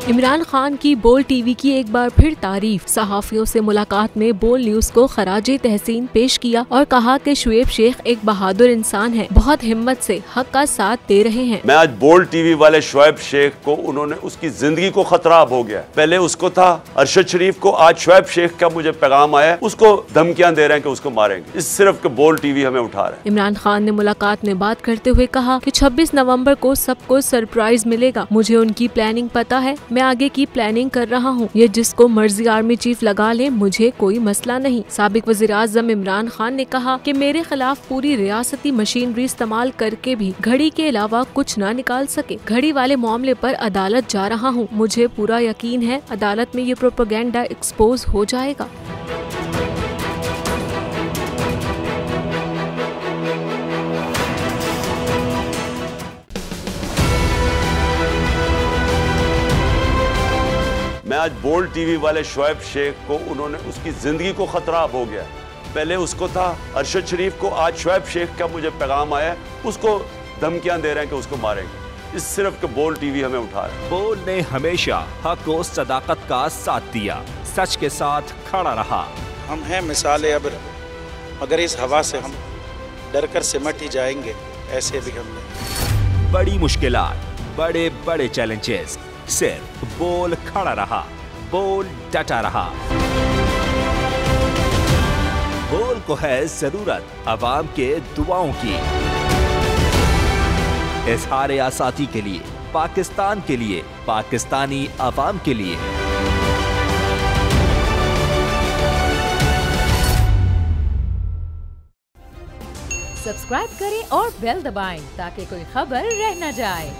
इमरान खान की बोल टीवी की एक बार फिर तारीफ। सहाफियों से मुलाकात में बोल न्यूज को खराजे तहसीन पेश किया और कहा कि शुएब शेख एक बहादुर इंसान है, बहुत हिम्मत से हक का साथ दे रहे हैं। मैं आज बोल टीवी वाले शुएब शेख को, उन्होंने उसकी जिंदगी को खतरा अब हो गया। पहले उसको था अरशद शरीफ को, आज शुएब शेख का मुझे पैगाम आया, उसको धमकियां दे रहे हैं कि उसको मारेंगे। इस सिर्फ के बोल टीवी हमें उठा रहा है। इमरान खान ने मुलाकात में बात करते हुए कहा कि 26 नवंबर को सबको सरप्राइज मिलेगा। मुझे उनकी प्लानिंग पता है, मैं आगे की प्लानिंग कर रहा हूँ। ये जिसको मर्जी आर्मी चीफ लगा ले, मुझे कोई मसला नहीं। साबिक वज़ीर आज़म इमरान खान ने कहा कि मेरे खिलाफ पूरी रियासती मशीनरी इस्तेमाल करके भी घड़ी के अलावा कुछ न निकाल सके। घड़ी वाले मामले पर अदालत जा रहा हूँ। मुझे पूरा यकीन है अदालत में ये प्रोपेगेंडा एक्सपोज हो जाएगा। मैं आज बोल टीवी वाले शुएब शेख को, उन्होंने उसकी जिंदगी को खतरा अब हो गया। पहले उसको था अरशद शरीफ को, आज शुएब शेख का मुझे पैगाम आया, उसको धमकियां दे रहे हैं कि उसको मारेंगे। इस सिर्फ के बोल टीवी हमें उठा रहा है। बोल ने हमेशा हक और सदाकत का साथ दिया, सच के साथ खड़ा रहा। हम हैं मिसाल अब्र, मगर इस हवा से हम डर कर सिमट ही जाएंगे, ऐसे भी हम नहीं। बड़ी मुश्किलात, बड़े बड़े चैलेंजेस, सिर्फ बोल खड़ा रहा, बोल डटा रहा। बोल को है जरूरत अवाम के दुआओं की। इज़हार आसाती के लिए, पाकिस्तान के लिए, पाकिस्तानी अवाम के लिए। सब्सक्राइब करें और बेल दबाएं ताकि कोई खबर रह न जाए।